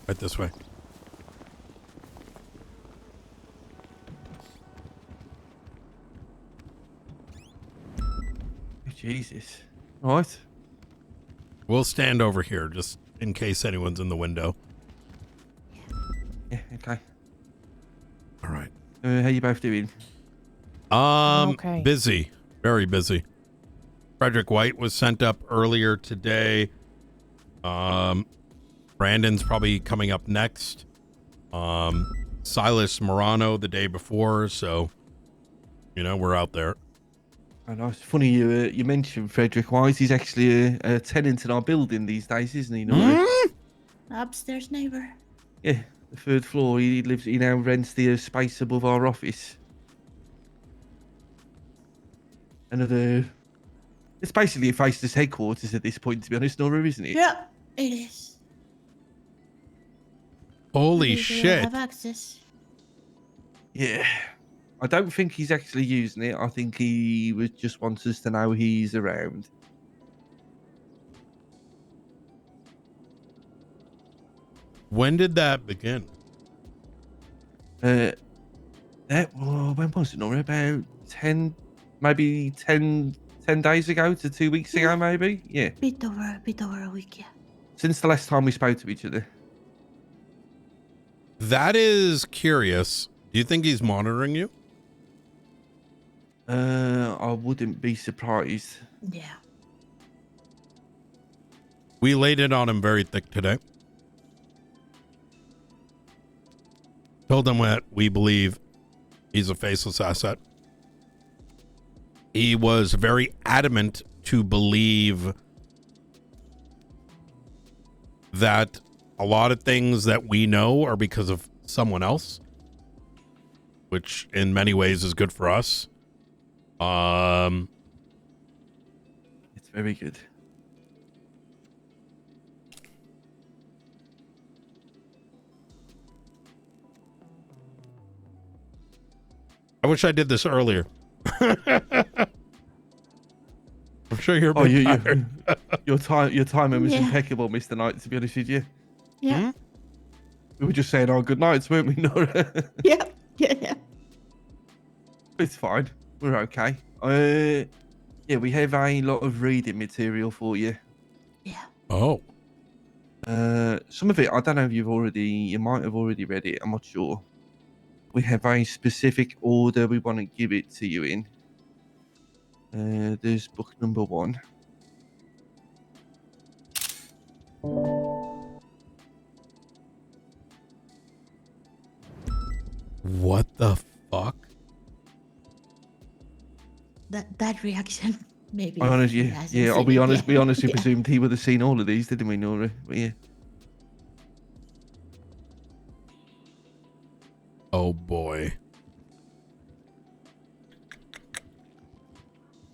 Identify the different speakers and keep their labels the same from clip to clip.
Speaker 1: Right this way.
Speaker 2: Jesus. All right.
Speaker 1: We'll stand over here just in case anyone's in the window.
Speaker 2: Yeah, okay.
Speaker 1: All right.
Speaker 2: How you both doing?
Speaker 3: Okay.
Speaker 1: Busy. Very busy. Frederick White was sent up earlier today. Brandon's probably coming up next. Silas Morano the day before, so you know, we're out there.
Speaker 2: Oh, nice. Funny you mentioned Frederick Wise. He's actually a tenant in our building these days, isn't he, Nora?
Speaker 3: Upstairs neighbor.
Speaker 2: Yeah, the third floor. He lives. He now rents the space above our office. Another. It's basically a faceless headquarters at this point, to be honest, Nora, isn't it?
Speaker 3: Yeah, it is.
Speaker 1: Holy
Speaker 3: Maybe they
Speaker 1: shit.
Speaker 3: have access.
Speaker 2: Yeah. I don't think he's actually using it. I think he just wants us to know he's around.
Speaker 1: When did that begin?
Speaker 2: When was it, Nora? About 10 days ago to 2 weeks ago, maybe? Yeah.
Speaker 3: Bit over a week, yeah.
Speaker 2: Since the last time we spoke to each other.
Speaker 1: That is curious. Do you think he's monitoring you?
Speaker 2: I wouldn't be surprised.
Speaker 3: Yeah.
Speaker 1: We laid it on him very thick today. Told him that we believe he's a faceless asset. He was very adamant to believe that a lot of things that we know are because of someone else, which in many ways is good for us.
Speaker 2: It's very good.
Speaker 1: I wish I did this earlier. I'm sure you're.
Speaker 2: Your timing was
Speaker 3: Yeah.
Speaker 2: impeccable, Mr. Knight. To be honest with you,
Speaker 3: Yeah.
Speaker 2: we were just saying our good nights, weren't we, Nora?
Speaker 3: Yeah. Yeah.
Speaker 2: It's fine. We're okay. Yeah, we have a lot of reading material for you.
Speaker 3: Yeah.
Speaker 1: Oh,
Speaker 2: Some of it, I don't know if you might have already read it. I'm not sure. We have a specific order we want to give it to you in. There's book number 1.
Speaker 1: what the fuck?
Speaker 3: That reaction, maybe.
Speaker 2: I honestly,
Speaker 3: he hasn't
Speaker 2: yeah. I'll
Speaker 3: seen
Speaker 2: be
Speaker 3: it
Speaker 2: honest.
Speaker 3: yet.
Speaker 2: We honestly
Speaker 3: Yeah.
Speaker 2: presumed he would have seen all of these, didn't we, Nora? But yeah.
Speaker 1: Oh boy.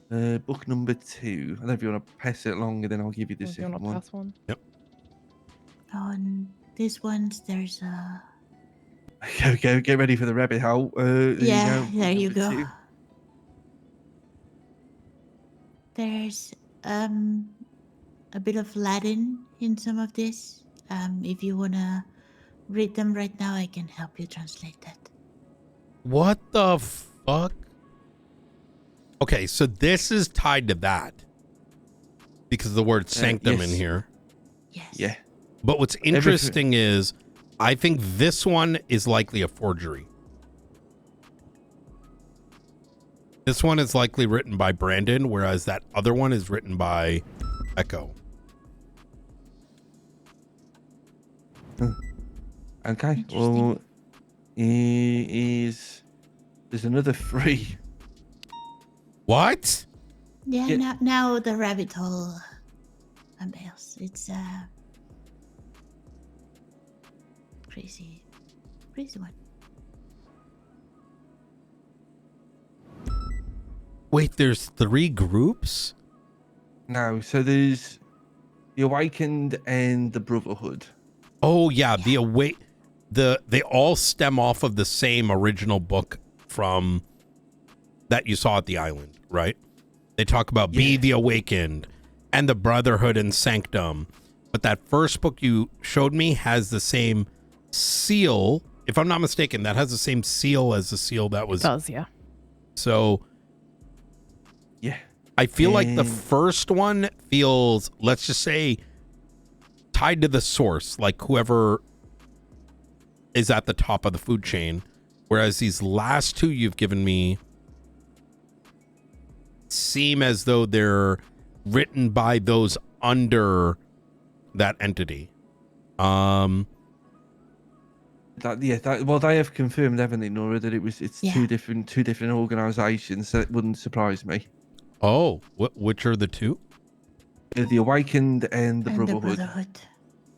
Speaker 2: Book number 2. I don't know if you want to pass it along, and then I'll give you the
Speaker 4: Do you
Speaker 2: second
Speaker 4: want to
Speaker 2: one.
Speaker 4: pass one?
Speaker 3: On this one, there's a.
Speaker 2: Get ready for the rabbit hole.
Speaker 3: Yeah, there
Speaker 2: book
Speaker 3: you
Speaker 2: number
Speaker 3: go.
Speaker 2: 2.
Speaker 3: There's a bit of Latin in some of this. If you wanna read them right now, I can help you translate that.
Speaker 1: What the fuck? Okay, so this is tied to that because of the word sanctum in
Speaker 2: yes.
Speaker 1: here.
Speaker 3: Yes.
Speaker 2: Yeah.
Speaker 1: But what's interesting is I think this one is likely a forgery. This one is likely written by Brandon, whereas that other one is written by Echo.
Speaker 2: Okay.
Speaker 3: Interesting.
Speaker 2: Well, there's another 3.
Speaker 1: What?
Speaker 3: Yeah.
Speaker 2: Yeah.
Speaker 3: Now the rabbit hole unveils. It's crazy one.
Speaker 1: Wait, there's 3 groups?
Speaker 2: No, so there's the Awakened and the Brotherhood.
Speaker 1: Oh yeah, they all stem off of the same original book from that you saw at the island, right? They talk about Be
Speaker 2: Yeah.
Speaker 1: the Awakened and the Brotherhood and Sanctum but that first book you showed me has the same seal. If I'm not mistaken, that has the same seal as the seal that was.
Speaker 4: It does, yeah.
Speaker 1: So
Speaker 2: Yeah.
Speaker 1: I feel like the first one feels, let's just say, tied to the source, like whoever is at the top of the food chain. Whereas these last two you've given me seem as though they're written by those under that entity.
Speaker 2: Well, they have confirmed, haven't they, Nora, that it's two different organizations. So it wouldn't surprise me.
Speaker 1: Oh, which are the two?
Speaker 2: The Awakened and the
Speaker 3: And
Speaker 2: Brotherhood.
Speaker 3: the Brotherhood.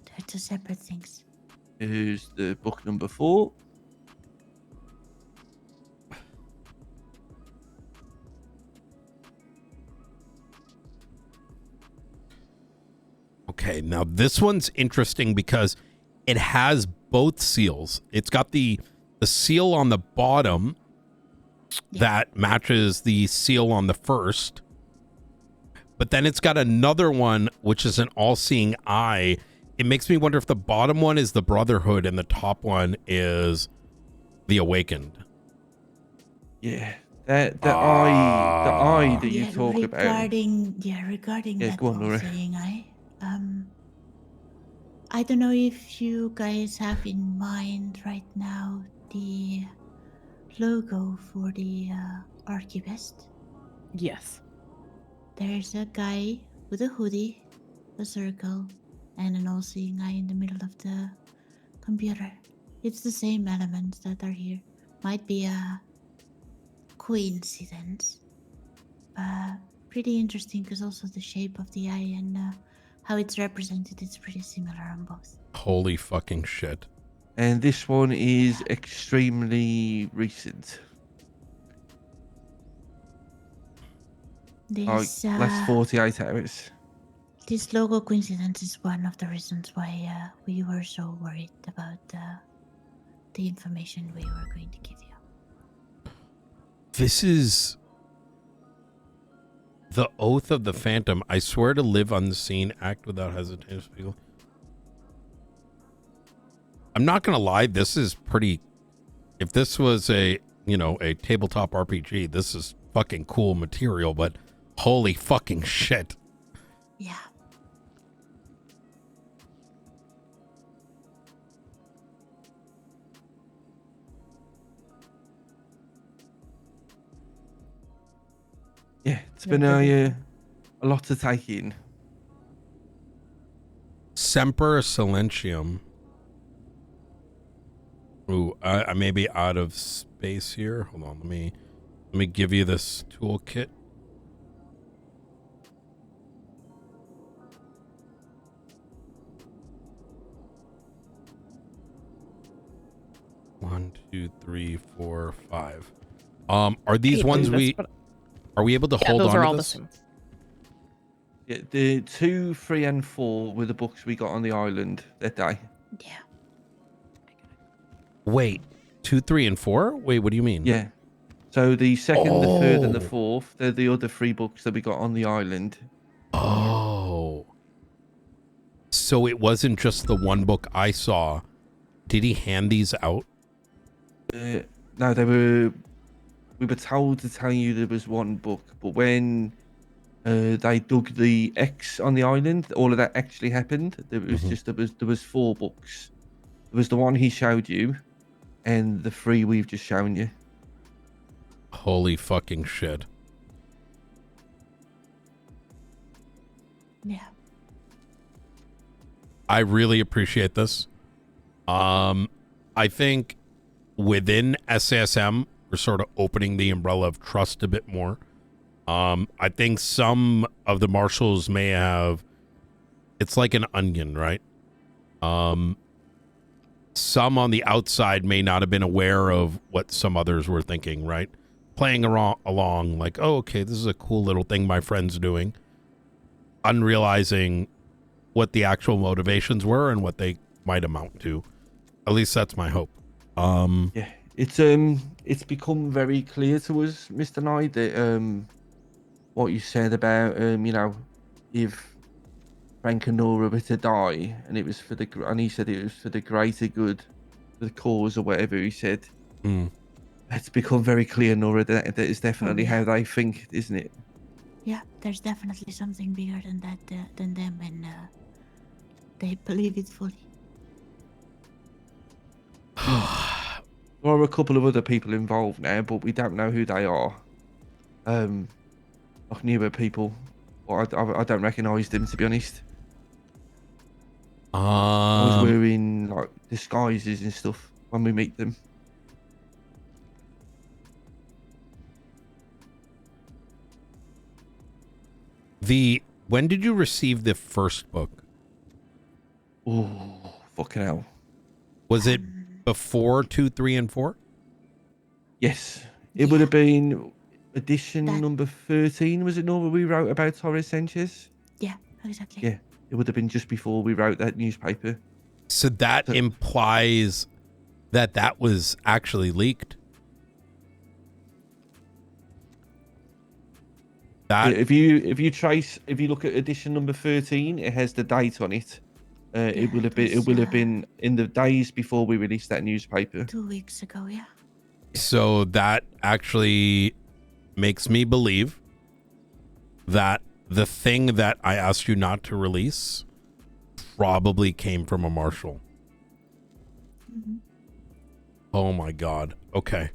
Speaker 3: They're two separate things.
Speaker 2: Who's the book number 4?
Speaker 1: Okay, now this one's interesting because it has both seals. It's got the seal on the bottom that matches the seal on the first. But then it's got another one, which is an all-seeing eye. It makes me wonder if the bottom one is the Brotherhood and the top one is the Awakened.
Speaker 2: Yeah. The eye that you talk about.
Speaker 3: Regarding that
Speaker 2: go on, Nora.
Speaker 3: all-seeing eye, I don't know if you guys have in mind right now the logo for the Archivist.
Speaker 4: Yes.
Speaker 3: There's a guy with a hoodie, a circle, and an all-seeing eye in the middle of the computer. It's the same elements that are here. Might be a coincidence, but pretty interesting because also the shape of the eye and how it's represented is pretty similar on both.
Speaker 1: Holy fucking shit.
Speaker 2: And this one is extremely recent.
Speaker 3: This
Speaker 2: last 48 hours.
Speaker 3: This logo coincidence is one of the reasons why we were so worried about the information we were going to give you.
Speaker 1: This is the Oath of the Phantom. I swear to live unseen, act without hesitation. I'm not gonna lie, this is pretty. If this was a tabletop RPG, this is fucking cool material, but holy fucking shit.
Speaker 3: Yeah.
Speaker 2: Yeah, it's been a lot to take in.
Speaker 1: Semper Silentium. Ooh, I may be out of space here. Hold on, let me give you this toolkit. One, 2, 3, 4, 5. Are these ones are we able to hold on
Speaker 4: those are
Speaker 1: to
Speaker 4: all
Speaker 1: this?
Speaker 4: the same.
Speaker 2: Yeah, the 2, 3, and 4 were the books we got on the island that day.
Speaker 3: Yeah.
Speaker 1: Wait, 2, 3, and 4? Wait, what do you mean?
Speaker 2: Yeah. So the second, the third, and the
Speaker 1: Oh.
Speaker 2: fourth, they're the other 3 books that we got on the island.
Speaker 1: Oh. So it wasn't just the one book I saw. Did he hand these out?
Speaker 2: No, we were told to tell you there was one book, but when they dug the X on the island, all of that actually happened. There was there was 4 books. There was the one he showed you, and the 3 we've just shown you.
Speaker 1: Holy fucking shit.
Speaker 3: Yeah.
Speaker 1: I really appreciate this. I think within SASM, we're sort of opening the umbrella of trust a bit more. I think some of the marshals may have, it's like an onion, right? Some on the outside may not have been aware of what some others were thinking, right? Playing along like, oh, okay, this is a cool little thing my friend's doing. Unrealizing what the actual motivations were and what they might amount to. At least that's my hope.
Speaker 2: Yeah, it's become very clear to us, Mr. Knight, that what you said about if Frank and Nora were to die, and it was for and he said it was for the greater good, the cause or whatever he said.
Speaker 1: Mm.
Speaker 2: It's become very clear, Nora, that is definitely
Speaker 3: yeah.
Speaker 2: how they think, isn't it?
Speaker 3: Yeah, there's definitely something bigger than that, than them, and they believe it fully.
Speaker 2: There are a couple of other people involved now, but we don't know who they are. Like newer people, but I don't recognise them, to be honest. I was wearing like disguises and stuff when we meet them.
Speaker 1: When did you receive the first book?
Speaker 2: Oh, fucking hell.
Speaker 1: Was it before 2, 3, and 4?
Speaker 2: Yes. It would have been edition number 13, was it, Nora, we wrote about Torres Sanchez?
Speaker 3: Yeah, exactly.
Speaker 2: Yeah, it would have been just before we wrote that newspaper.
Speaker 1: So that implies that was actually leaked. That
Speaker 2: if you look at edition number 13, it has the date on it. It will have been in the days before we released that newspaper.
Speaker 3: 2 weeks ago, yeah.
Speaker 1: So that actually makes me believe that the thing that I asked you not to release probably came from a marshal.
Speaker 3: Mm-hmm.
Speaker 1: Oh my God. Okay.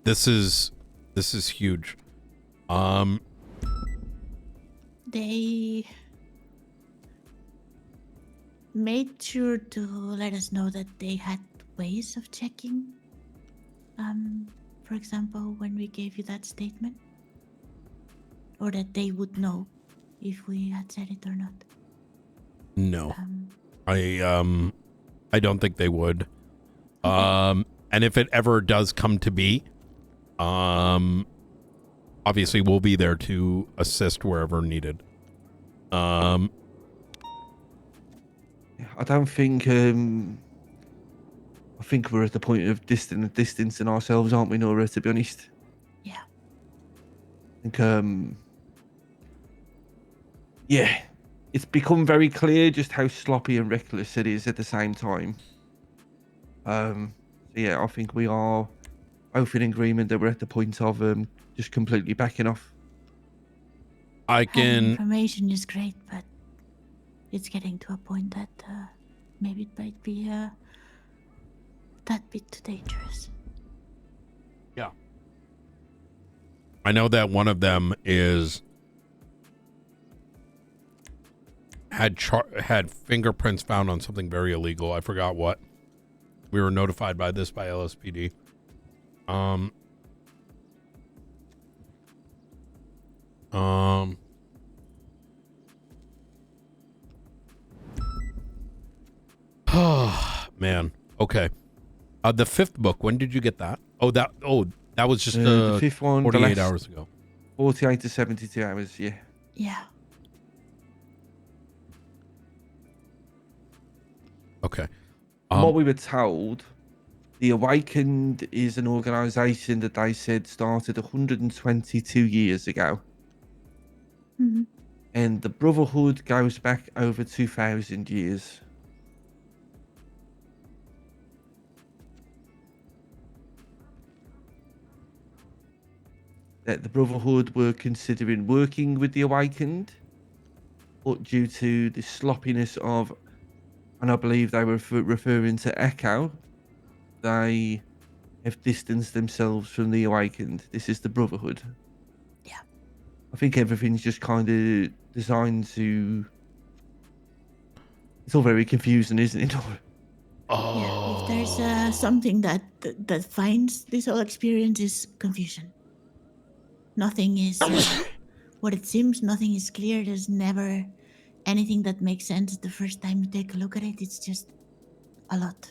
Speaker 1: This is huge.
Speaker 3: They made sure to let us know that they had ways of checking. For example, when we gave you that statement, or that they would know if we had said it or not.
Speaker 1: No, I don't think they would. And if it ever does come to be, obviously we'll be there to assist wherever needed.
Speaker 2: I don't think. I think we're at the point of distancing ourselves, aren't we, Nora? To be honest.
Speaker 3: Yeah.
Speaker 2: I think. Yeah, it's become very clear just how sloppy and reckless it is at the same time. So yeah, I think we are both in agreement that we're at the point of just completely backing off.
Speaker 3: Having information is great, but it's getting to a point that maybe it might be that bit too dangerous.
Speaker 1: Yeah. I know that one of them had fingerprints found on something very illegal. I forgot what. We were notified by LSPD. Man. Okay. The fifth book, when did you get that? That was just
Speaker 2: the fifth one,
Speaker 1: 48 hours ago.
Speaker 2: 48 to 72 hours, yeah.
Speaker 3: Yeah.
Speaker 1: Okay.
Speaker 2: What we were told, the Awakened is an organization that they said started 122 years ago.
Speaker 3: Mm-hmm.
Speaker 2: And the Brotherhood goes back over 2,000 years. That the Brotherhood were considering working with the Awakened, but due to the sloppiness of, and I believe they were referring to Echo, they have distanced themselves from the Awakened. This is the Brotherhood.
Speaker 3: Yeah.
Speaker 2: I think everything's just kind of designed to... It's all very confusing, isn't it?
Speaker 1: Oh.
Speaker 3: Yeah, if there's something that finds this whole experience is confusion. Nothing is what it seems. Nothing is clear. There's never anything that makes sense the first time you take a look at it. It's just a lot.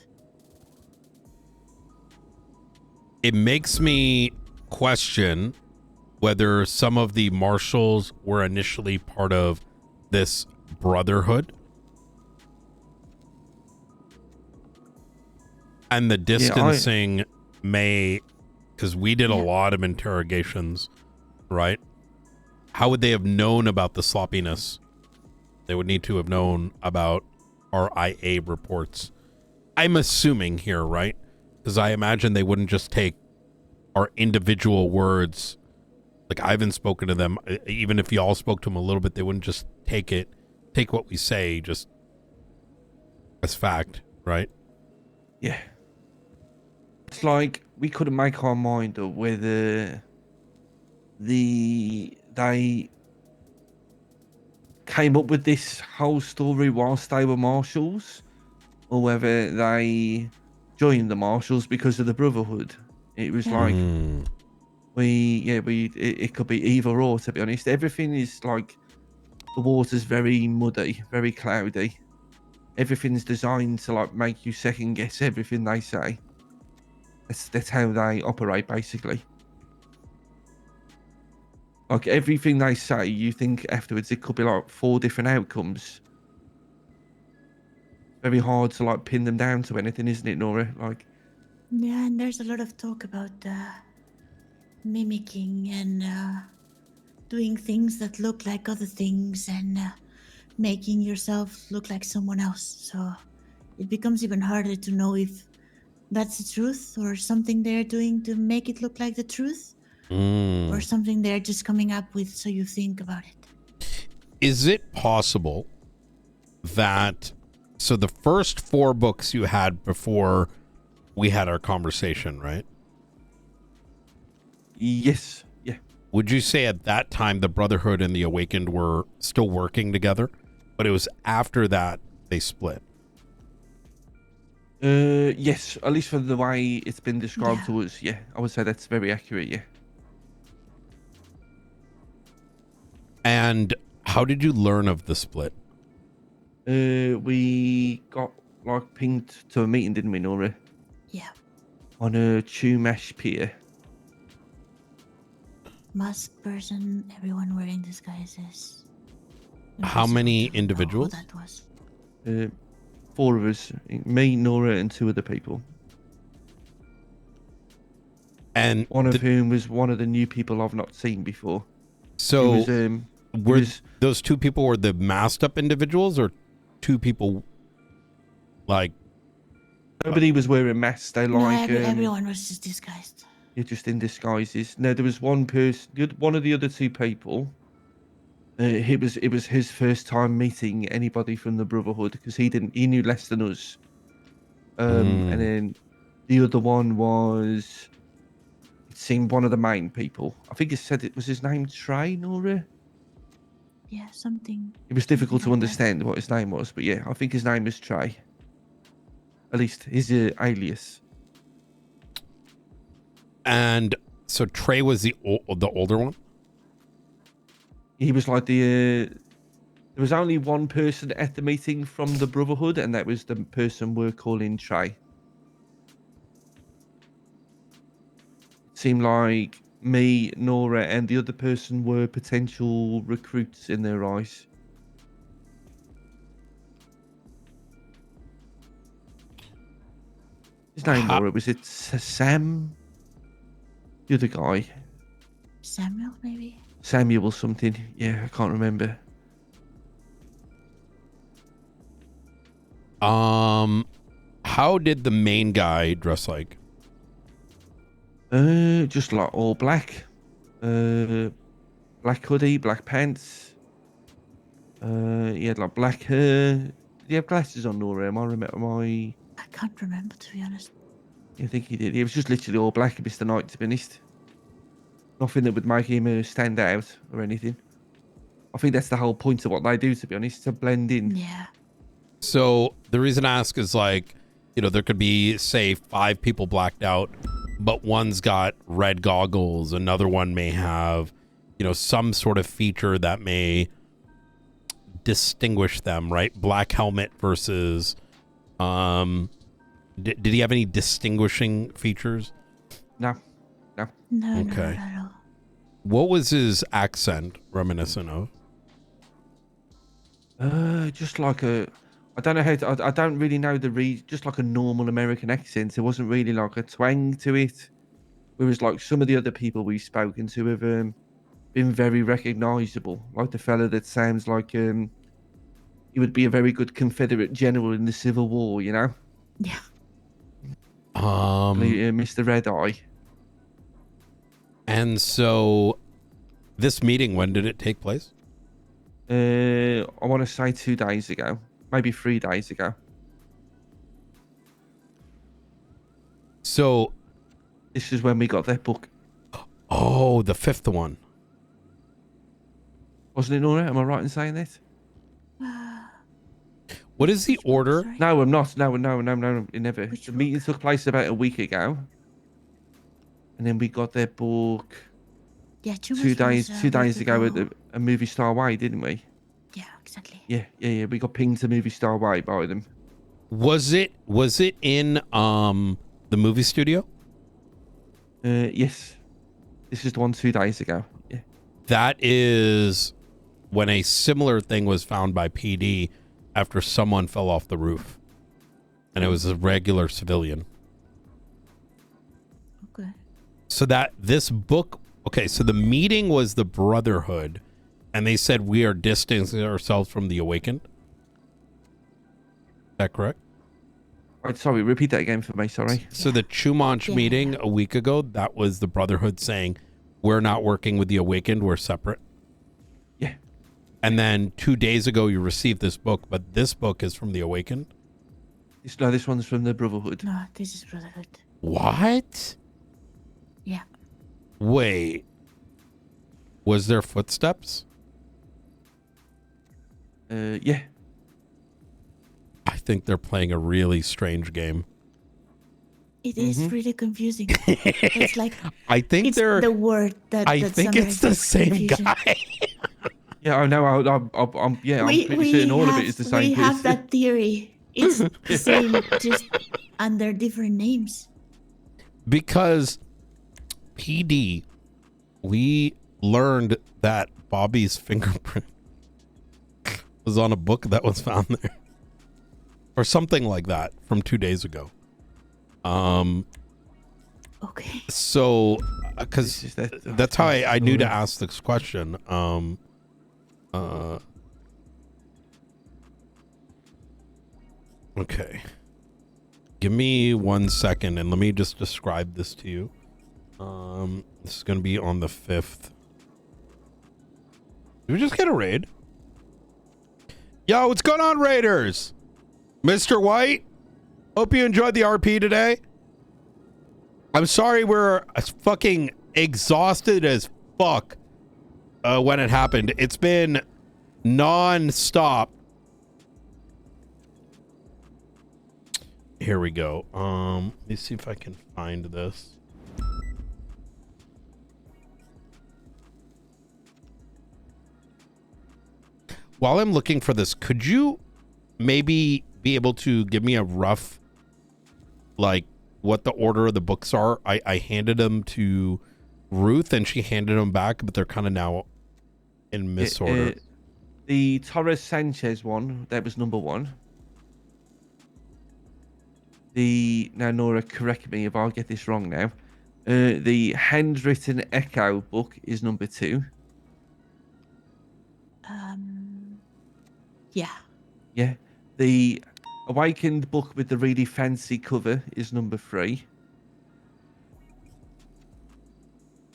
Speaker 1: It makes me question whether some of the marshals were initially part of this Brotherhood. And the distancing may, because we did a lot of interrogations, right? How would they have known about the sloppiness? They would need to have known about our IA reports. I'm assuming here, right? Because I imagine they wouldn't just take our individual words. Like, I haven't spoken to them. Even if y'all spoke to them a little bit, they wouldn't just take what we say just as fact, right?
Speaker 2: Yeah. It's like we couldn't make our mind up whether they came up with this whole story whilst they were marshals, or whether they joined the marshals because of the Brotherhood. It was like it could be either or, to be honest. Everything is like, the water's very muddy, very cloudy. Everything's designed to like make you second guess everything they say. That's how they operate, basically. Like, everything they say, you think afterwards it could be like 4 different outcomes. Very hard to like pin them down to anything, isn't it, Nora? Like,
Speaker 3: Yeah, and there's a lot of talk about mimicking and doing things that look like other things and making yourself look like someone else. So it becomes even harder to know if that's the truth or something they're doing to make it look like the truth, or something they're just coming up with so you think about it.
Speaker 1: Is it possible that, so the first 4 books you had before we had our conversation, right?
Speaker 2: yes, yeah.
Speaker 1: Would you say at that time the Brotherhood and the Awakened were still working together, but it was after that they split?
Speaker 2: Yes, at least for the way it's been described
Speaker 3: Yeah.
Speaker 2: to us, yeah. I would say that's very accurate, yeah.
Speaker 1: And how did you learn of the split?
Speaker 2: We got like pinged to a meeting, didn't we, Nora?
Speaker 3: Yeah.
Speaker 2: On a Chumash pier.
Speaker 3: Mask person, everyone wearing disguises.
Speaker 1: How
Speaker 3: Impossible
Speaker 1: many
Speaker 3: to know
Speaker 1: individuals?
Speaker 3: Who that was.
Speaker 2: 4 of us, me, Nora, and 2 other people.
Speaker 1: And
Speaker 2: One of whom was one of the new people I've not seen before.
Speaker 1: so
Speaker 2: It was,
Speaker 1: those 2 people were the masked up individuals, or 2 people like
Speaker 2: nobody was wearing masks. They
Speaker 3: No,
Speaker 2: like
Speaker 3: everyone was just disguised.
Speaker 2: you're just in disguises. No, there was one person, one of the other 2 people. It was his first time meeting anybody from the Brotherhood, because he knew less than us. And then the other one was, it seemed, one of the main people. I think it was his name Trey, Nora.
Speaker 3: Yeah, something.
Speaker 2: It was difficult to
Speaker 3: like that.
Speaker 2: understand what his name was, but yeah, I think his name was Trey. At least his alias.
Speaker 1: And so Trey was the older one?
Speaker 2: He was like there was only one person at the meeting from the Brotherhood, and that was the person we're calling Trey. It seemed like me, Nora, and the other person were potential recruits in their eyes. His name, Nora, was it Sam? The other guy.
Speaker 3: Samuel, maybe?
Speaker 2: Samuel something. Yeah, I can't remember.
Speaker 1: How did the main guy dress like?
Speaker 2: Just like all black. Black hoodie, black pants. He had like black hair. Did he have glasses on, Nora?
Speaker 3: I can't remember, to be honest.
Speaker 2: I think he did. He was just literally all black, Mr. Knight, to be honest. Nothing that would make him stand out or anything. I think that's the whole point of what they do, to be honest, to blend in.
Speaker 3: Yeah.
Speaker 1: So the reason I ask is, like, you know, there could be, say, 5 people blacked out, but one's got red goggles. Another one may have, you know, some sort of feature that may distinguish them, right? Black helmet versus, did he have any distinguishing features?
Speaker 2: No.
Speaker 3: No,
Speaker 1: Okay.
Speaker 3: not at all.
Speaker 1: What was his accent reminiscent of?
Speaker 2: Just like I don't know how to, I don't really know just like a normal American accent. There wasn't really like a twang to it. Whereas like some of the other people we've spoken to have been very recognisable. Like the fella that sounds like he would be a very good Confederate general in the Civil War, you know?
Speaker 3: Yeah.
Speaker 2: Mr. Red Eye.
Speaker 1: And so this meeting, when did it take place?
Speaker 2: I want to say 2 days ago, maybe 3 days ago.
Speaker 1: So,
Speaker 2: This is when we got that book.
Speaker 1: oh, the 5th one.
Speaker 2: Wasn't it, Nora? Am I right in saying that?
Speaker 1: What is the order?
Speaker 3: Sorry.
Speaker 2: No, I'm not. No, it never.
Speaker 3: Which
Speaker 2: The meeting
Speaker 3: book?
Speaker 2: took place about a week ago. And then we got their book
Speaker 3: Yeah,
Speaker 2: 2 days ago at a Movie Star Way, didn't we?
Speaker 3: Yeah, exactly.
Speaker 2: Yeah. We got pinged to Movie Star Way by them.
Speaker 1: Was it in the movie studio?
Speaker 2: Yes. This is the one 2 days ago. Yeah.
Speaker 1: That is when a similar thing was found by PD after someone fell off the roof. And it was a regular civilian.
Speaker 3: Okay.
Speaker 1: So that this book, okay, so the meeting was the Brotherhood, and they said we are distancing ourselves from the Awakened. Is that correct?
Speaker 2: Right, sorry, repeat that again for me, sorry.
Speaker 1: So the Chumanch meeting a week ago, that was the Brotherhood saying we're not working with the Awakened, we're separate.
Speaker 2: Yeah.
Speaker 1: And then 2 days ago you received this book, but this book is from the Awakened.
Speaker 2: This one's from the Brotherhood.
Speaker 3: No, this is Brotherhood.
Speaker 1: What?
Speaker 3: Yeah.
Speaker 1: Wait. Was there footsteps?
Speaker 2: Yeah.
Speaker 1: I think they're playing a really strange game.
Speaker 3: It is really confusing. It's like
Speaker 1: I think
Speaker 3: it's
Speaker 1: they're
Speaker 3: the word that
Speaker 1: I
Speaker 3: that
Speaker 1: think it's the
Speaker 3: summarizes
Speaker 1: same
Speaker 3: confusion.
Speaker 1: guy.
Speaker 2: Yeah, I know. I'm pretty certain all of it is the same
Speaker 3: We have
Speaker 2: person.
Speaker 3: that theory. It's the same, just under different names.
Speaker 1: Because PD, we learned that Bobby's fingerprint was on a book that was found there. Or something like that from 2 days ago.
Speaker 3: Okay.
Speaker 1: So, because
Speaker 2: This is that-
Speaker 1: that's how I knew to ask this question. Okay. Give me 1 second and let me just describe this to you. This is going to be on the 5th. Did we just get a raid? Yo, what's going on, Raiders? Mr. White? Hope you enjoyed the RP today. I'm sorry we're fucking exhausted as fuck when it happened. It's been non-stop. Here we go. Let me see if I can find this. While I'm looking for this, could you maybe be able to give me a rough, like, what the order of the books are? I handed them to Ruth and she handed them back, but they're kind of now in misorder.
Speaker 2: The Torres Sanchez one, that was number 1. Now Nora, correct me if I get this wrong now. The handwritten Echo book is number 2.
Speaker 3: Yeah.
Speaker 2: Yeah. The Awakened book with the really fancy cover is number 3.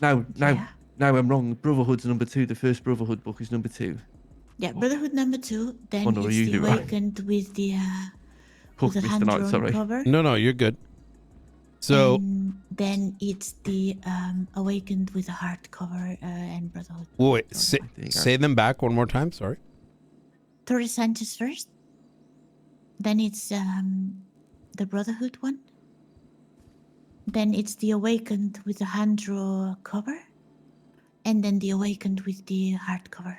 Speaker 2: No,
Speaker 3: Yeah.
Speaker 2: I'm wrong. Brotherhood's number 2. The first Brotherhood book is number 2.
Speaker 3: Yeah, Brotherhood number 2. Then
Speaker 2: Nora,
Speaker 3: it's
Speaker 2: you
Speaker 3: the
Speaker 2: do right.
Speaker 3: Awakened with the
Speaker 2: Hook,
Speaker 3: with the
Speaker 2: Mr.
Speaker 3: hand
Speaker 2: Knight,
Speaker 3: drawn
Speaker 2: sorry.
Speaker 3: cover.
Speaker 1: No, you're good. So
Speaker 3: And then it's the Awakened with a hardcover and Brotherhood.
Speaker 1: wait,
Speaker 2: There you go.
Speaker 1: say them back one more time. Sorry.
Speaker 3: Torres Sanchez first. Then it's the Brotherhood one. Then it's the Awakened with the hand draw cover. And then the Awakened with the hardcover.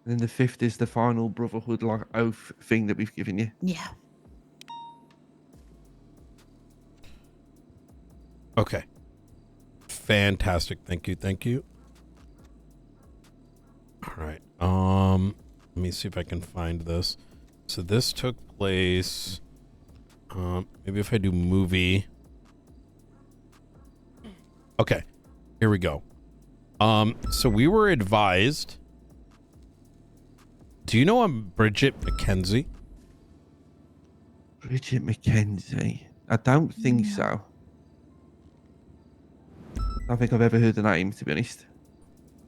Speaker 2: And then the 5th is the final Brotherhood like oath thing that we've given you.
Speaker 3: Yeah.
Speaker 1: Okay. Fantastic. Thank you. All right. Let me see if I can find this. So this took place. Maybe if I do movie. Okay. Here we go. So we were advised Do you know Bridget McKenzie?
Speaker 2: Bridget McKenzie. I don't think
Speaker 3: No.
Speaker 2: so. I don't think I've ever heard the name, to be honest.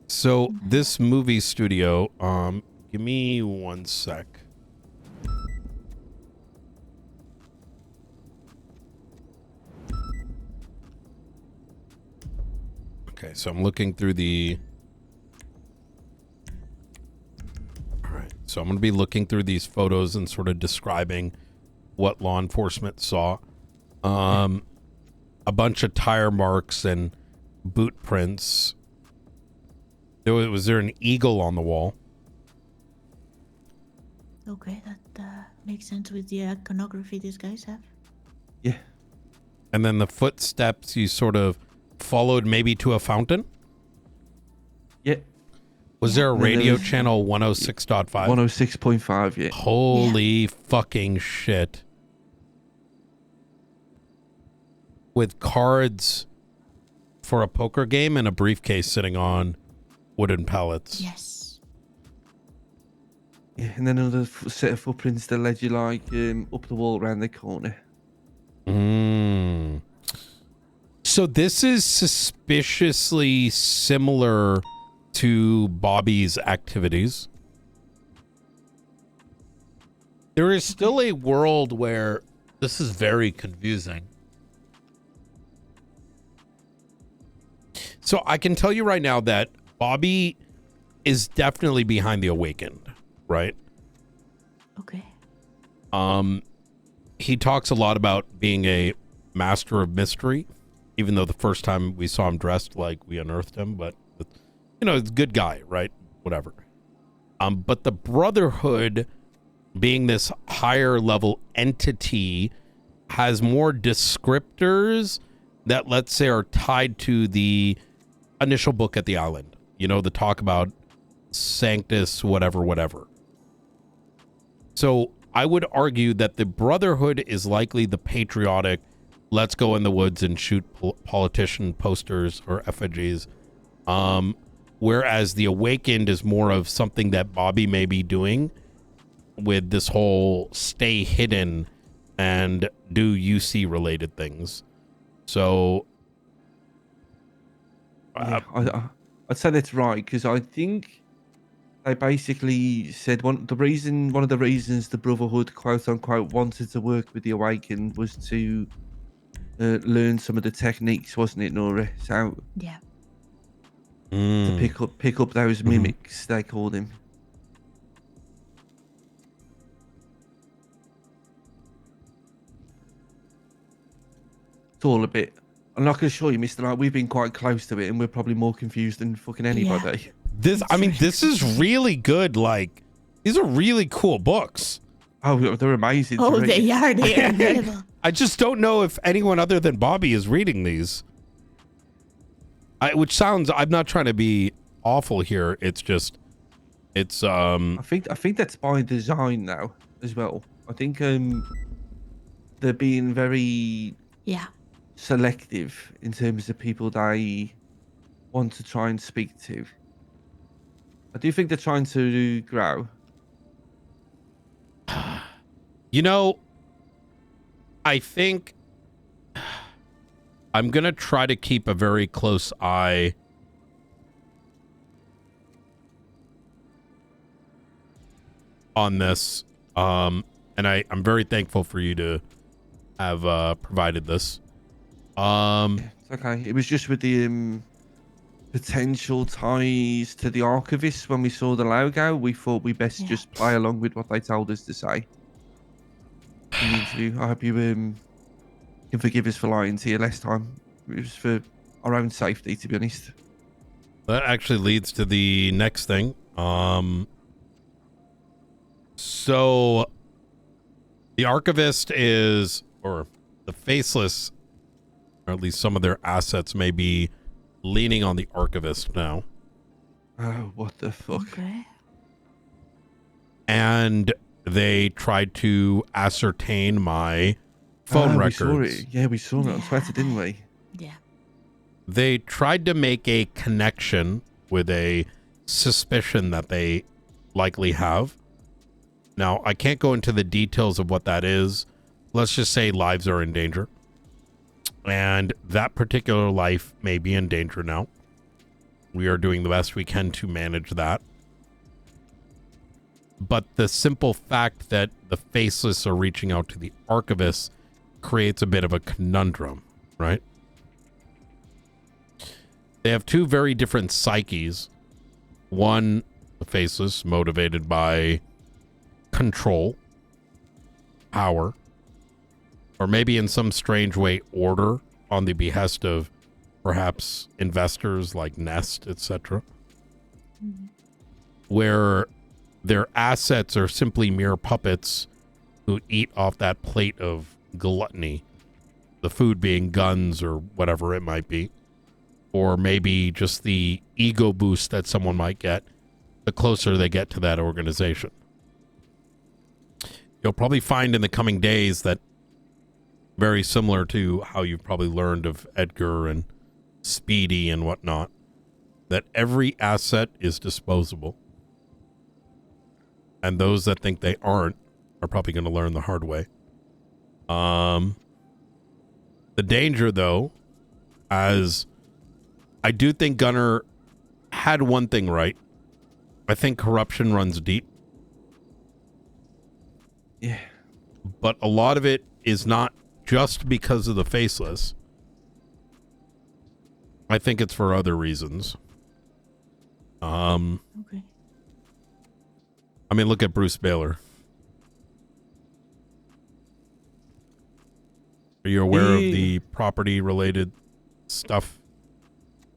Speaker 1: So this movie studio, give me 1 sec. Okay, so I'm looking through the... All right, so I'm going to be looking through these photos and sort of describing what law enforcement saw. A bunch of tire marks and boot prints. Was there an eagle on the wall?
Speaker 3: Okay, that makes sense with the iconography these guys have.
Speaker 2: Yeah.
Speaker 1: And then the footsteps you sort of followed maybe to a fountain?
Speaker 2: Yeah.
Speaker 1: Was there a
Speaker 2: And then
Speaker 1: radio
Speaker 2: there's-
Speaker 1: channel 106.5?
Speaker 2: 106.5, yeah.
Speaker 1: Holy fucking shit. With cards for a poker game and a briefcase sitting on wooden pallets.
Speaker 3: Yes.
Speaker 2: Yeah, and then another set of footprints that led you like up the wall around the corner.
Speaker 1: So this is suspiciously similar to Bobby's activities. There is still a world where this is very confusing. So I can tell you right now that Bobby is definitely behind the Awakened, right?
Speaker 3: Okay.
Speaker 1: He talks a lot about being a master of mystery, even though the first time we saw him dressed like we unearthed him, but you know, he's a good guy, right? Whatever. But the Brotherhood, being this higher level entity, has more descriptors that, let's say, are tied to the initial book at the island. You know, the talk about Sanctus, whatever. So I would argue that the Brotherhood is likely the patriotic, let's go in the woods and shoot politician posters or effigies. Whereas the Awakened is more of something that Bobby may be doing with this whole stay hidden and do UC related things. So
Speaker 2: Yeah, I'd say that's right, because I think they basically said one of the reasons the Brotherhood, quote unquote, wanted to work with the Awakened was to learn some of the techniques, wasn't it, Nora? So
Speaker 3: Yeah.
Speaker 2: to pick up those mimics, they called him. It's all a bit. And I can assure you, Mr. Knight, we've been quite close to it, and we're probably more confused than fucking anybody.
Speaker 1: this is really good. Like, these are really cool books.
Speaker 2: Oh, they're amazing. to
Speaker 3: Oh,
Speaker 2: read.
Speaker 3: they are. They are incredible.
Speaker 1: I just don't know if anyone other than Bobby is reading these. Which sounds, I'm not trying to be awful here. It's just, it's
Speaker 2: I think that's by design now as well. I think they're being very
Speaker 3: Yeah.
Speaker 2: selective in terms of people they want to try and speak to. I do think they're trying to grow.
Speaker 1: You know, I think I'm going to try to keep a very close eye on this. And I'm very thankful for you to have provided this.
Speaker 2: It's okay. It was just with the potential ties to the Archivists. When we saw the logo, we thought we best just play along with what they told us to say in the interview. I hope you can forgive us for lying to you last time. It was for our own safety, to be honest.
Speaker 1: That actually leads to the next thing. So the Archivist is, or the Faceless, or at least some of their assets may be leaning on the Archivist now.
Speaker 2: Oh, what the fuck?
Speaker 3: Okay.
Speaker 1: And they tried to ascertain my phone records.
Speaker 2: We saw it. Yeah, we saw it on Twitter, didn't we?
Speaker 3: Yeah.
Speaker 1: They tried to make a connection with a suspicion that they likely have. Now, I can't go into the details of what that is. Let's just say lives are in danger. And that particular life may be in danger now. We are doing the best we can to manage that. But the simple fact that the Faceless are reaching out to the Archivists creates a bit of a conundrum, right? They have two very different psyches. One, the Faceless, motivated by control, power, or maybe in some strange way, order on the behest of perhaps investors like Nest, etc., where their assets are simply mere puppets who eat off that plate of gluttony, the food being guns or whatever it might be, or maybe just the ego boost that someone might get the closer they get to that organization. You'll probably find in the coming days that, very similar to how you've probably learned of Edgar and Speedy and whatnot, that every asset is disposable. And those that think they aren't are probably going to learn the hard way. The danger, though, as I do think Gunnar had one thing right. I think corruption runs deep.
Speaker 2: Yeah.
Speaker 1: But a lot of it is not just because of the Faceless. I think it's for other reasons.
Speaker 3: Okay.
Speaker 1: I mean, look at Bruce Baylor. Are you aware of the property-related stuff?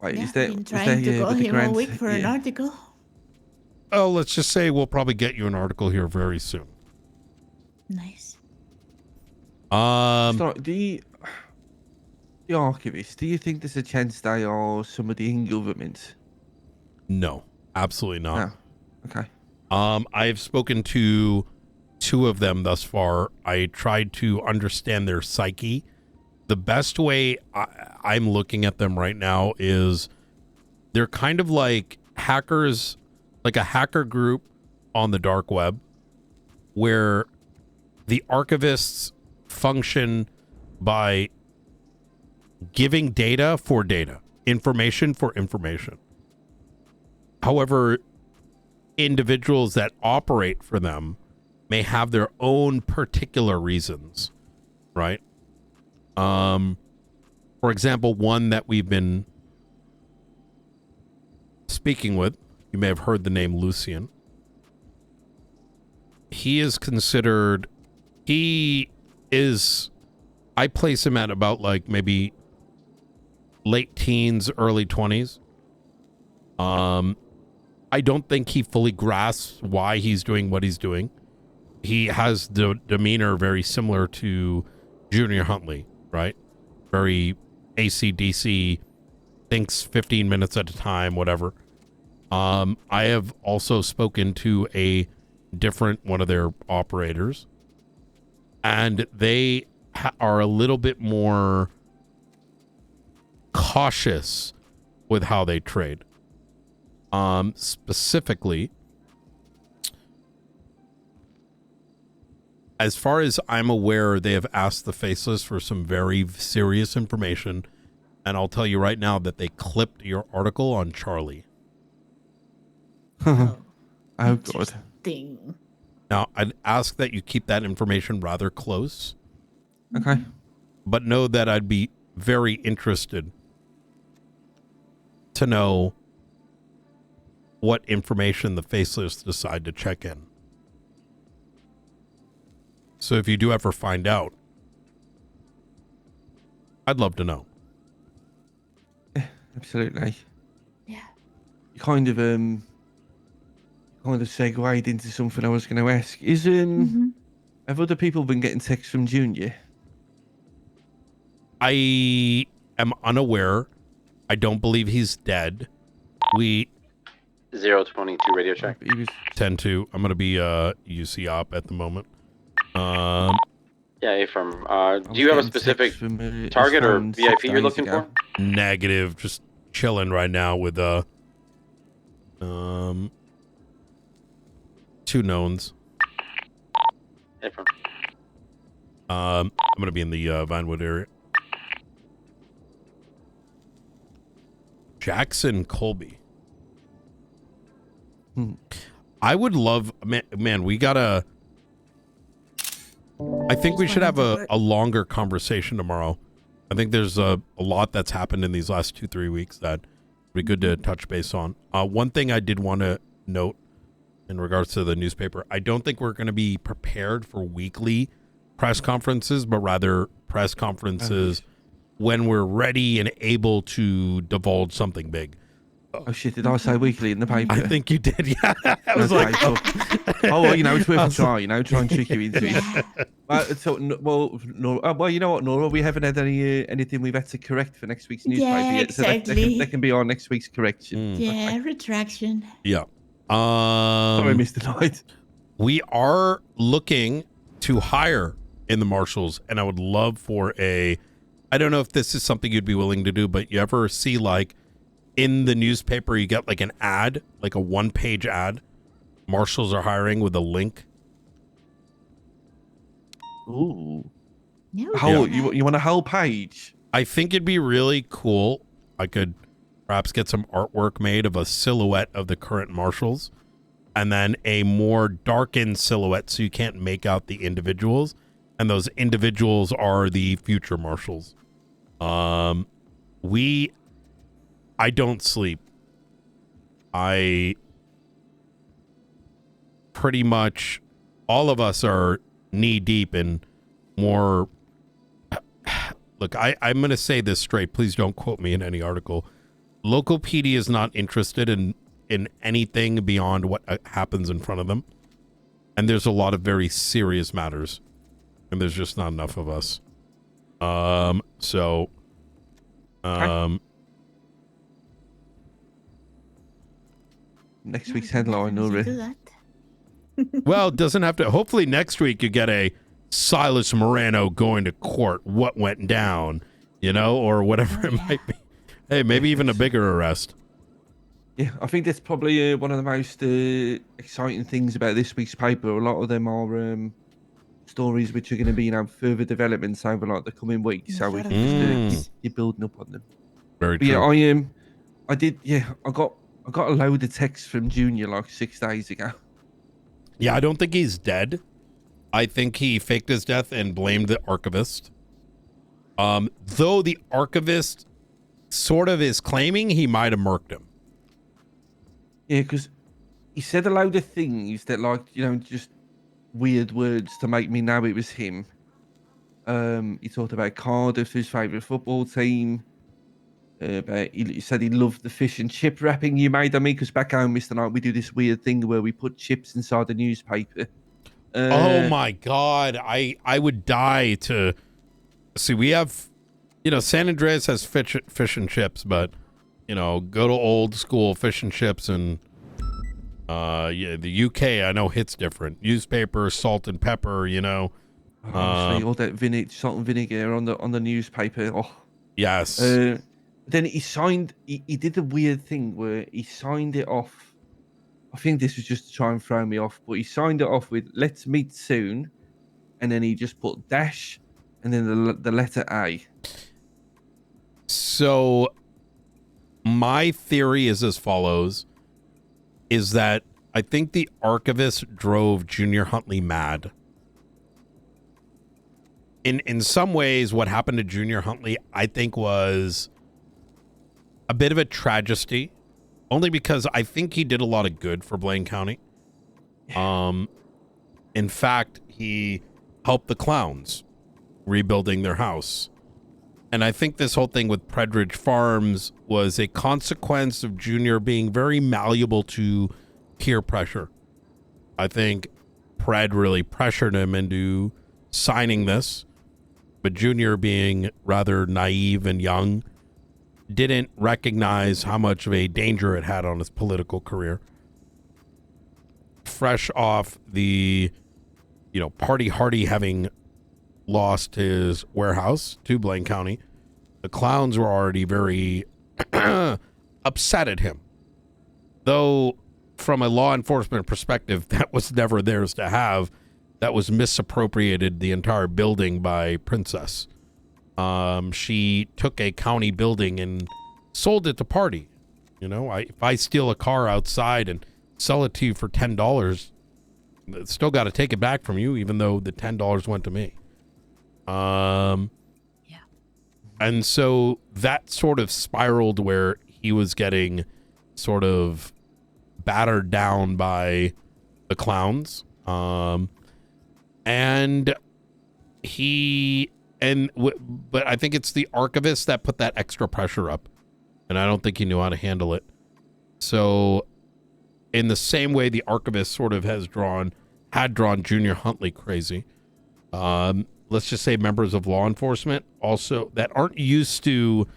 Speaker 2: Wait,
Speaker 3: Yeah,
Speaker 2: is that,
Speaker 3: I've been
Speaker 2: was
Speaker 3: trying
Speaker 2: that,
Speaker 3: to go
Speaker 2: with the
Speaker 3: him a
Speaker 2: grant?
Speaker 3: week for an article.
Speaker 1: Oh, let's just say we'll probably get you an article here very soon.
Speaker 3: Nice.
Speaker 2: So, the Archivists, do you think there's a chance they are somebody in government?
Speaker 1: No, absolutely not.
Speaker 2: Oh, okay.
Speaker 1: I've spoken to two of them thus far. I tried to understand their psyche. The best way I'm looking at them right now is they're kind of like hackers, like a hacker group on the dark web, where the Archivists function by giving data for data, information for information. However, individuals that operate for them may have their own particular reasons, right? For example, one that we've been speaking with, you may have heard the name Lucian. He is considered, I place him at about like maybe late teens, early 20s. I don't think he fully grasps why he's doing what he's doing. He has the demeanor very similar to Junior Huntley, right? Very AC/DC, thinks 15 minutes at a time, whatever. I have also spoken to a different one of their operators, and they are a little bit more cautious with how they trade. Specifically, as far as I'm aware, they have asked the Faceless for some very serious information, and I'll tell you right now that they clipped your article on Charlie.
Speaker 2: Oh, God.
Speaker 3: Interesting.
Speaker 1: Now, I'd ask that you keep that information rather close,
Speaker 2: Okay.
Speaker 1: but know that I'd be very interested to know what information the Faceless decide to check in. So if you do ever find out, I'd love to know.
Speaker 2: Absolutely.
Speaker 3: Yeah.
Speaker 2: You kind of segued into something I was going to ask. Is have other people been getting texts from Junior?
Speaker 1: I am unaware. I don't believe he's dead. We
Speaker 4: 022 radio check.
Speaker 2: He was,
Speaker 1: tend to. I'm going to be UC op at the moment.
Speaker 4: Yeah, Ephraim.
Speaker 2: I
Speaker 4: Do
Speaker 2: was
Speaker 4: you have a
Speaker 2: getting
Speaker 4: specific
Speaker 2: texts from, his
Speaker 4: target or
Speaker 2: phone
Speaker 4: VIP
Speaker 2: 6
Speaker 4: you're
Speaker 2: days
Speaker 4: looking
Speaker 2: ago.
Speaker 4: for?
Speaker 1: Negative. Just chilling right now with two knowns. I'm going to be in the Vinewood area. Jackson Colby. I would love, man, we gotta, I think we should have a longer conversation tomorrow. I think there's a lot that's happened in these last 2-3 weeks that would be good to touch base on. One thing I did want to note in regards to the newspaper, I don't think we're going to be prepared for weekly press conferences, but rather press conferences when we're ready and able to divulge something big.
Speaker 2: Oh shit! Did I say weekly in the paper?
Speaker 1: I think you did. Yeah, I was
Speaker 2: okay,
Speaker 1: like,
Speaker 2: cool. Oh, well, it's worth a try. Try and trick you into it. Well, you know what, Nora? We haven't had anything we've had to correct for next week's newspaper yet,
Speaker 3: exactly.
Speaker 2: so that can be our next week's correction.
Speaker 3: Yeah, retraction.
Speaker 1: Yeah.
Speaker 2: Sorry, Mr. Knight.
Speaker 1: We are looking to hire in the Marshals, and I would love for I don't know if this is something you'd be willing to do, but you ever see like in the newspaper, you get like an ad, like a 1-page ad. Marshals are hiring with a link.
Speaker 2: Ooh.
Speaker 3: Yeah,
Speaker 2: You want a whole page?
Speaker 1: I think it'd be really cool. I could perhaps get some artwork made of a silhouette of the current Marshals and then a more darkened silhouette so you can't make out the individuals. And those individuals are the future Marshals. I don't sleep. I pretty much, all of us are knee deep in more. Look, I'm going to say this straight. Please don't quote me in any article. Local PD is not interested in anything beyond what happens in front of them. And there's a lot of very serious matters. And there's just not enough of us.
Speaker 2: Next week's headline, Nora.
Speaker 1: Well, it doesn't have to. Hopefully next week you get a Silas Moreno going to court. What went down, or whatever it might be. Hey, maybe even a bigger arrest.
Speaker 2: Yeah, I think that's probably one of the most exciting things about this week's paper. A lot of them are stories which are going to be further developments over like the coming weeks, so we can just keep building up on them.
Speaker 1: Very true.
Speaker 2: Yeah, I did. Yeah, I got a load of texts from Junior like 6 days ago.
Speaker 1: Yeah, I don't think he's dead. I think he faked his death and blamed the Archivist. Though the Archivist sort of is claiming he might have murked him.
Speaker 2: Yeah, because he said a load of things that just weird words to make me know it was him. He talked about Cardiff, his favourite football team. He said he loved the fish and chip wrapping you made on me, because back home, Mr. Knight, we do this weird thing where we put chips inside the newspaper.
Speaker 1: Oh my God. I would die to see. We have, San Andreas has fish and chips, but go to old school fish and chips, and the UK I know hits different. Newspaper, salt and pepper,
Speaker 2: Honestly, all that salt and vinegar on the newspaper. Oh
Speaker 1: yes.
Speaker 2: Then he signed. He did the weird thing where he signed it off. I think this was just to try and throw me off, but he signed it off with "Let's meet soon," and then he just put dash, and then the letter A.
Speaker 1: So, my theory is as follows: is that I think the Archivist drove Junior Huntley mad. In some ways, what happened to Junior Huntley, I think, was a bit of a tragedy, only because I think he did a lot of good for Blaine County. In fact, he helped the clowns rebuilding their house. And I think this whole thing with Predridge Farms was a consequence of Junior being very malleable to peer pressure. I think Pred really pressured him into signing this, but Junior, being rather naive and young, didn't recognize how much of a danger it had on his political career. Fresh off the, Party Hardy having lost his warehouse to Blaine County, the clowns were already very upset at him. Though, from a law enforcement perspective, that was never theirs to have. that was misappropriated the entire building by Princess. She took a county building and sold it to party. You know, if I steal a car outside and sell it to you for $10, still got to take it back from you, even though the $10 went to me. Yeah. And so that sort of spiraled where he was getting sort of battered down by the clowns. But I think it's the Archivists that put that extra pressure up, and I don't think he knew how to handle it. So in the same way the Archivist sort of had drawn Junior Huntley crazy, let's just say members of law enforcement also that aren't used to,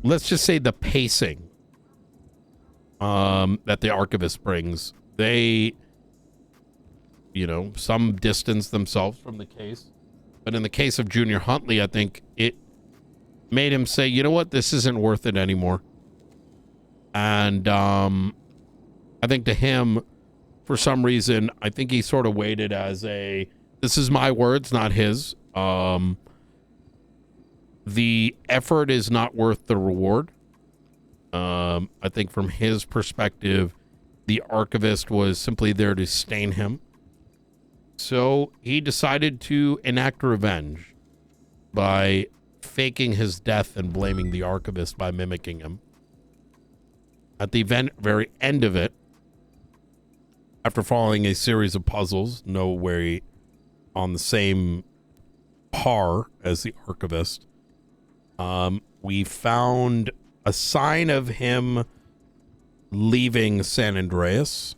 Speaker 1: let's just say, the pacing that the Archivist brings. They, you know, some distance themselves from the case. But in the case of Junior Huntley, I think it made him say, you know what, this isn't worth it anymore. And I think to him, for some reason, I think he sort of waited as this is my words, not his. The effort is not worth the reward. I think from his perspective, the Archivist was simply there to stain him. So he decided to enact revenge by faking his death and blaming the Archivist by mimicking him. At the very end of it, after following a series of puzzles, nowhere on the same par as the Archivist, we found a sign of him leaving San Andreas.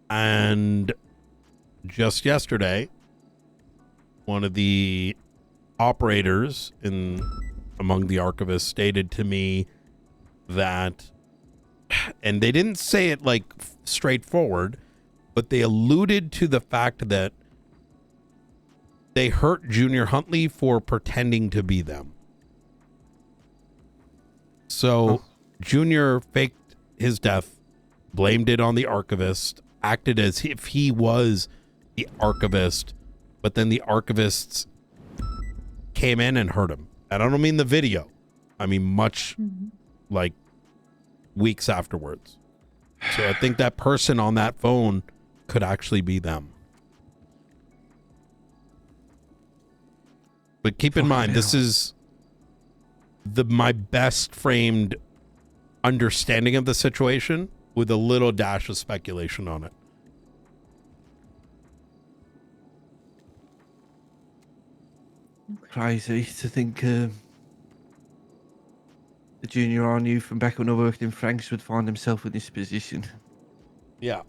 Speaker 1: And just yesterday, one of the operators among the Archivists stated to me that, and they didn't say it like straightforward, but they alluded to the fact that they hurt Junior Huntley for pretending to be them. So Junior faked his death, blamed it on the Archivist, acted as if he was the Archivist, but then the Archivists came in and hurt him. And I don't mean the video. I mean much like weeks afterwards. So I think that person on that phone could actually be them. But keep in mind, this is my best framed understanding of the situation with a little dash of speculation on it.
Speaker 2: Crazy to think the junior I knew from back when I worked in Frank's would find himself in this position.
Speaker 1: Yeah.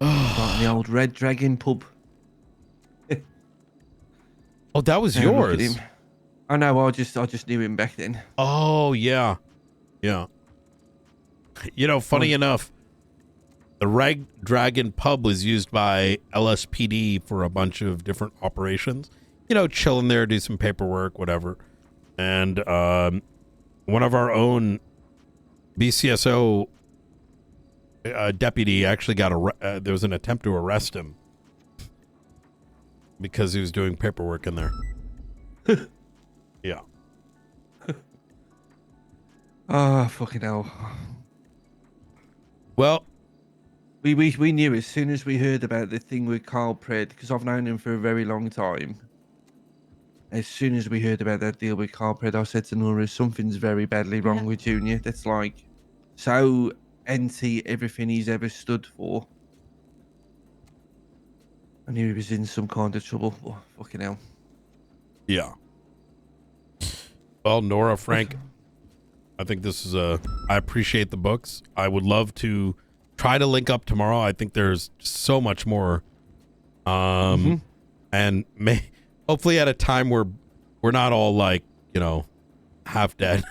Speaker 2: Like in the old Red Dragon pub.
Speaker 1: Oh, that was yours.
Speaker 2: I know. I just knew him back then.
Speaker 1: Oh yeah, yeah. You know, funny enough, the Red Dragon pub was used by LSPD for a bunch of different operations. You know, chilling there, do some paperwork, whatever. And one of our own BCSO deputy actually got there was an attempt to arrest him because he was doing paperwork in there. Yeah.
Speaker 2: Fucking hell.
Speaker 1: Well,
Speaker 2: we knew as soon as we heard about the thing with Carl Pred, because I've known him for a very long time. As soon as we heard about that deal with Carl Pred, I said to Nora, something's very badly wrong with Junior. That's like so anti everything he's ever stood for. I knew he was in some kind of trouble. Oh, fucking hell.
Speaker 1: Yeah. Well, Nora, Frank, I think this is I appreciate the books. I would love to try to link up tomorrow. I think there's so much more. And hopefully at a time where we're not all like, you know, half dead.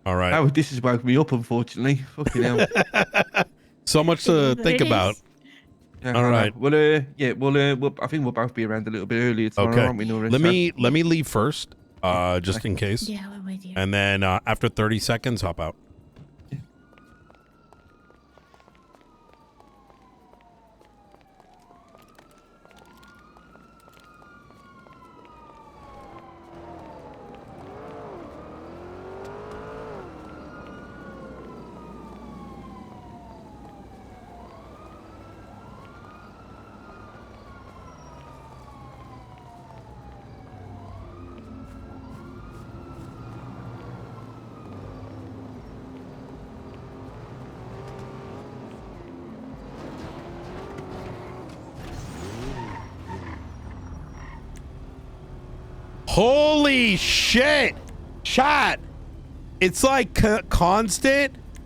Speaker 1: All right.
Speaker 2: Oh, this has woke me up, unfortunately. Fucking hell.
Speaker 1: So much to think about.
Speaker 2: Yeah,
Speaker 1: all right.
Speaker 2: Well, I think we'll both be around a little bit earlier tomorrow, aren't we, Nora?
Speaker 1: Let me leave first, just in case.
Speaker 3: Yeah, we'll wait here.
Speaker 1: And then after 30 seconds, hop out. Holy shit! Chat! It's like constant